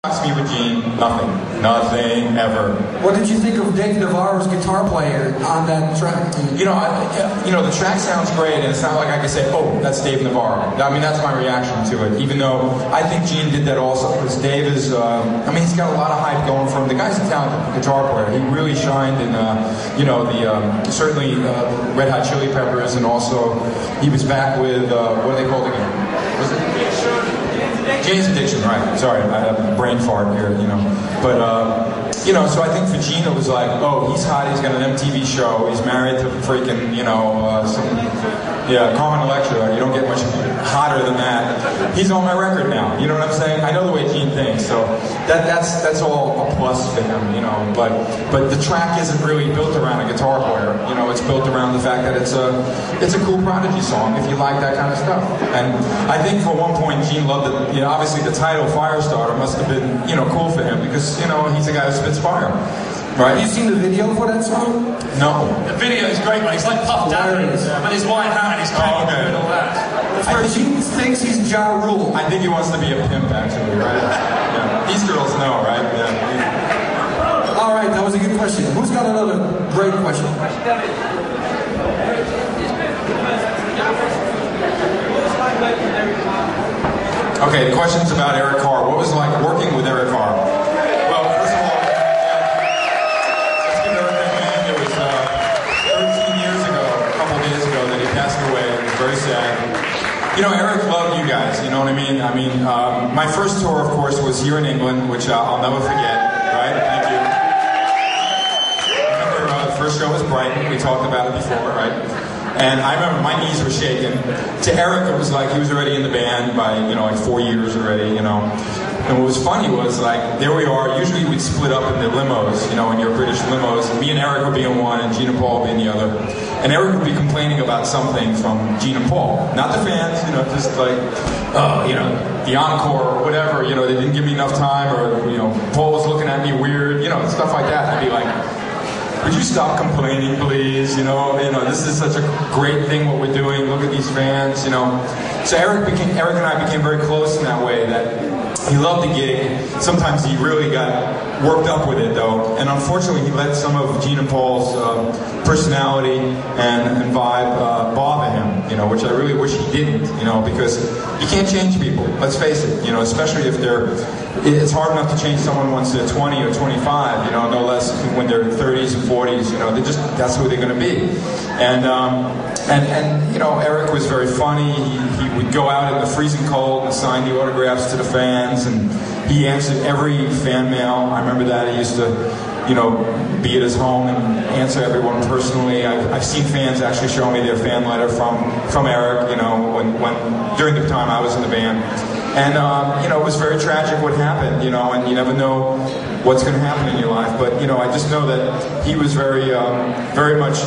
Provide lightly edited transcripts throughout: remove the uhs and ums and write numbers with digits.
Me with Gene, nothing ever. What did you think of Dave Navarro's guitar player on that track? You know, the track sounds great, and it's not like I can say, "Oh, that's Dave Navarro." I mean, that's my reaction to it. Even though I think Gene did that also, because Dave is, I mean, he's got a lot of hype going for him. The guy's a talented guitar player. He really shined in, you know, certainly Red Hot Chili Peppers, and also he was back with what are they called again? Was it? Jane's Addiction, right. Sorry, I have a brain fart here, you know. But, you know, so I think for Gene it was like, oh, he's hot, he's got an MTV show, he's married to freaking, you know, Carmen Electra. You don't get much hotter than that. He's on my record now, you know what I'm saying? I know the way Gene thinks, so that's all a plus to him, you know. But the track isn't really built around a guitar player, you know. It's built around the fact that it's a cool Prodigy song if you like that kind of stuff. And I think for one point Gene loved it. You know, obviously the title Firestarter must have been, you know, cool for him because, you know, he's a guy who spits fire. Right. Have you seen the video for that song? No. The video is great, mate. It's like Puff Daddy with his white hat and his cane and all that. Gene thinks he's Ja Rule. I think he wants to be a pimp, actually, right? Yeah. These girls know, right? Yeah. All right, that was a good question. Who's got another great question? Okay, the question's about Eric Carr. What was it like working with Eric Carr? Well, first of all, let's give Eric a hand. It was 13 years ago, a couple days ago, that he passed away. It was very sad. You know, Eric loved you guys, you know what I mean? I mean, my first tour, of course, was here in England, which I'll never forget, right? Thank you. I remember the first show was Brighton. We talked about it before, right? And I remember my knees were shaking. To Eric, it was like he was already in the band by, you know, like 4 years already, you know. And what was funny was, like, there we are. Usually we'd split up in the limos, you know, in your British limos. And me and Eric would be in one, and Gene and Paul would be in the other. And Eric would be complaining about something from Gene and Paul. Not the fans, you know, just like, you know, the encore or whatever. You know, they didn't give me enough time, or, you know, Paul was looking at me weird, you know, stuff like that. I'd be like, would you stop complaining, please? You know, this is such a great thing what we're doing. Look at these fans, you know. So Eric and I became very close in that way. That he loved the gig. Sometimes he really got worked up with it, though. And unfortunately, he let some of Gene and Paul's personality and vibe bother him, you know, which I really wish he didn't, you know, because you can't change people. Let's face it, you know, especially if it's hard enough to change someone once they're 20 or 25, you know, no less when they're 30s and 40s, you know, that's who they're going to be. And you know, Eric was very funny. He would go out in the freezing cold and sign the autographs to the fans, and he answered every fan mail. I remember that. He used to, you know, be at his home and answer everyone personally. I've seen fans actually show me their fan letter from Eric, you know, when during the time I was in the band. And, you know, it was very tragic what happened, you know, and you never know what's going to happen in your life. But, you know, I just know that he was very much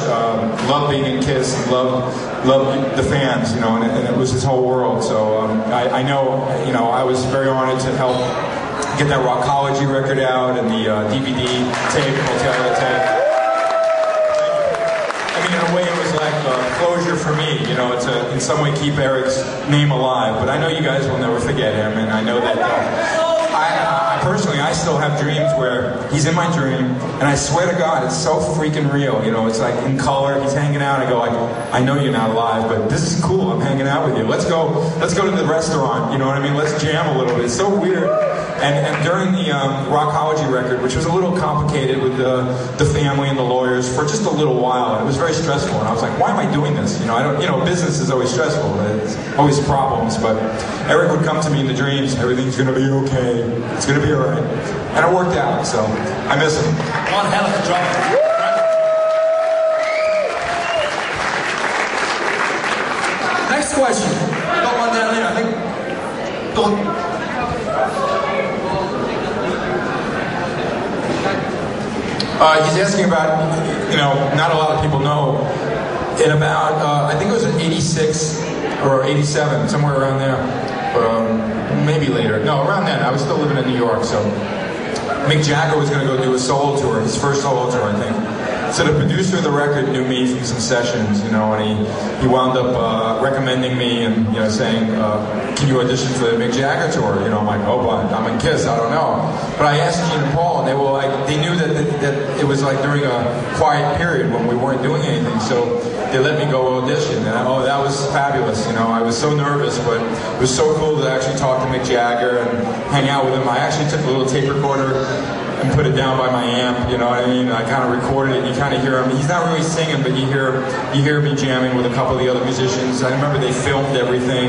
loved being in KISS and loved the fans, you know, and it was his whole world. So I know, you know, I was very honored to help get that Rockology record out and the DVD tape, Hotel tape. I mean, in a way, it was like closure for me, you know, to in some way keep Eric's name alive. But I know you guys will never forget him, and I know that personally, I still have dreams where he's in my dream, and I swear to God, it's so freaking real, you know, it's like in color, he's hanging out, I go like, I know you're not alive, but this is cool, I'm hanging out with you. Let's go to the restaurant, you know what I mean? Let's jam a little bit. It's so weird. And during the Rockology record, which was a little complicated with the family and the lawyers for just a little while, and it was very stressful, and I was like, why am I doing this? You know, business is always stressful, it's always problems, but Eric would come to me in the dreams, everything's gonna be okay, it's gonna be alright. And it worked out, so I miss him. One hell of a job. Next question. I got one down there, I think. Go on. He's asking about, you know, not a lot of people know, in about, I think it was in 86 or 87, somewhere around there, maybe later, no, around then, I was still living in New York, so Mick Jagger was going to go do a solo tour, his first solo tour, I think, So the producer of the record knew me from some sessions, you know, and he wound up recommending me and, you know, saying, can you audition for the Mick Jagger tour? You know, I'm like, oh, but I'm in KISS, I don't know. But I asked Gene and Paul, and they were like, they knew that it was like during a quiet period when we weren't doing anything, so they let me go audition. And oh, that was fabulous, you know. I was so nervous, but it was so cool to actually talk to Mick Jagger and hang out with him. I actually took a little tape recorder and put it down by my amp, you know what I mean? I kind of recorded it, you kind of hear him. He's not really singing, but you hear me jamming with a couple of the other musicians. I remember they filmed everything.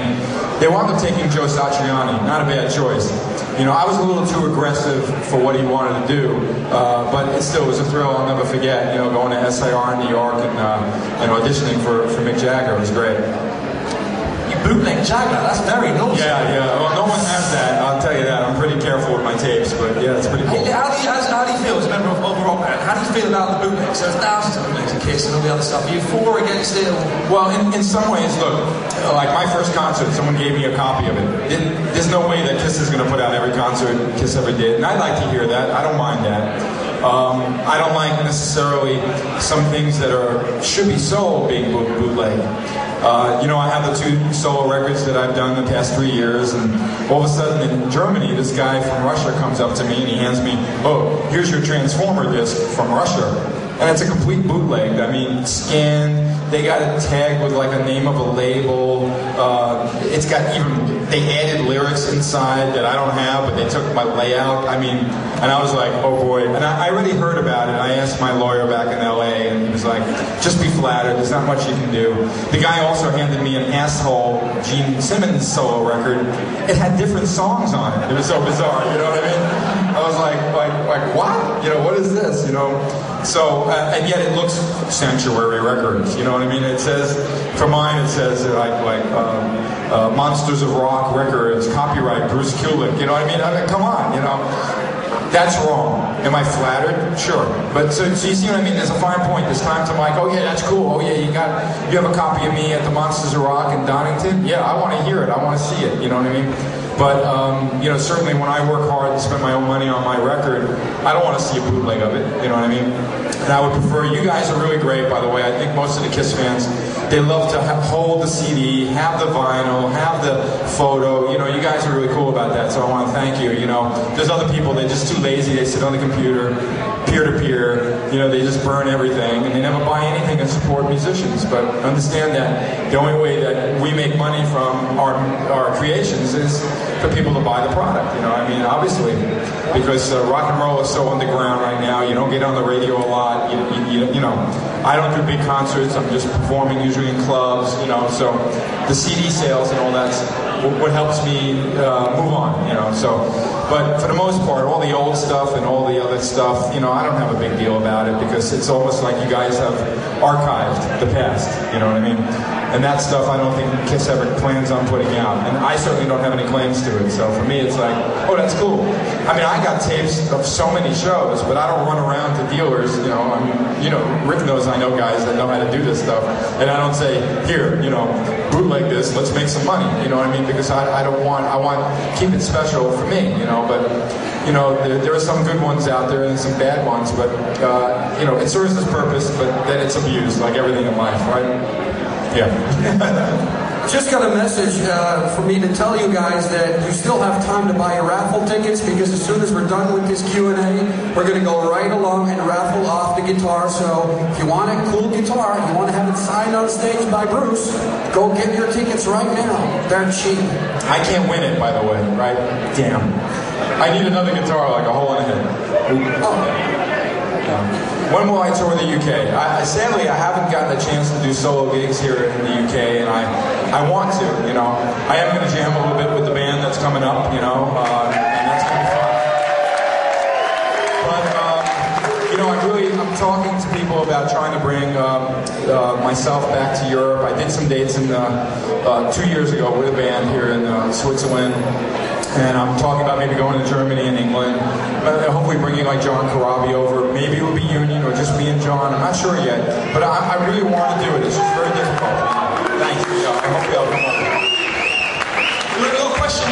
They wound up taking Joe Satriani, not a bad choice. You know, I was a little too aggressive for what he wanted to do, but it still was a thrill I'll never forget, you know, going to SIR in New York and auditioning for Mick Jagger. It was great. Bootleg Jagger, that's very naughty. Yeah. Well, no one has that, I'll tell you that. I'm pretty careful with my tapes, but yeah, it's pretty cool. How do you feel as a member of a rock band? How do you feel about the bootlegs? There's thousands of bootlegs of KISS and all the other stuff. Are you for or against it? Well, in some ways, look, like my first concert, someone gave me a copy of it. There's no way that KISS is going to put out every concert KISS ever did, and I'd like to hear that. I don't mind that. I don't like necessarily some things that should be sold being bootleg. You know, I have the 2 solo records that I've done the past 3 years, and all of a sudden in Germany, this guy from Russia comes up to me and he hands me, oh, here's your Transformer disc from Russia. And it's a complete bootleg. I mean, scanned, they got it tagged with like a name of a label. It's got they added lyrics inside that I don't have, but they took my layout. I mean, and I was like, oh boy. And I already heard about it. I asked my lawyer back in LA, and he was like, just be flattered, there's not much you can do. The guy also handed me an asshole Gene Simmons solo record. It had different songs on it. It was so bizarre, you know what I mean? I was like what? You know, what is this? You know? So, and yet it looks Sanctuary Records, you know what I mean? It says, for mine it says Monsters of Rock Records, copyright Bruce Kulick, you know what I mean? Come on, you know? That's wrong. Am I flattered? Sure. But so you see what I mean? There's a fine point. There's times I'm like, oh yeah, that's cool. Oh yeah, you have a copy of me at the Monsters of Rock in Donington? Yeah, I want to hear it. I want to see it. You know what I mean? But, you know, certainly when I work hard and spend my own money on my record, I don't want to see a bootleg of it, you know what I mean? And I would prefer, you guys are really great, by the way. I think most of the KISS fans, they love to hold the CD, have the vinyl, have the photo. You know, you guys are really cool about that, so I want to thank you, you know. There's other people, they're just too lazy. They sit on the computer, peer-to-peer, you know, they just burn everything, and they never buy anything and support musicians. But understand that the only way that we make money from our creations is for people to buy the product, you know, I mean, obviously, because rock and roll is so underground right now, you don't get on the radio a lot, you know, I don't do big concerts, I'm just performing usually in clubs, you know, so the CD sales and all that's what helps me move on, you know, so, but for the most part, all the old stuff and all the other stuff, you know, I don't have a big deal about it because it's almost like you guys have archived the past, you know what I mean? And that stuff I don't think KISS ever plans on putting out. And I certainly don't have any claims to it. So for me it's like, oh, that's cool. I mean, I got tapes of so many shows, but I don't run around to dealers, you know. I mean, you know, Rick knows I know guys that know how to do this stuff. And I don't say, here, you know, bootleg this, let's make some money. You know what I mean? Because I want keep it special for me, you know. But, you know, there are some good ones out there and some bad ones. But, you know, it serves its purpose, but then it's abused, like everything in life, right? Yeah. Just got a message for me to tell you guys that you still have time to buy your raffle tickets, because as soon as we're done with this Q&A, we're going to go right along and raffle off the guitar. So if you want a cool guitar, you want to have it signed on stage by Bruce, go get your tickets right now. They're cheap. I can't win it, by the way, right? Damn. I need another guitar, like a hole in the head. Oh. When will I tour the UK? Sadly, I haven't gotten a chance to do solo gigs here in the UK, and I want to, you know. I am going to jam a little bit with the band that's coming up, you know, and that's going to be fun. But, you know, I'm talking to people about trying to bring myself back to Europe. I did some dates 2 years ago with a band here in Switzerland. And I'm talking about maybe going to Germany and England. Hopefully bringing like John Corabi over. Maybe it'll be Union or just me and John. I'm not sure yet. But I really want to do it. It's just very difficult. Thanks. I hope you all come over. We've got a question.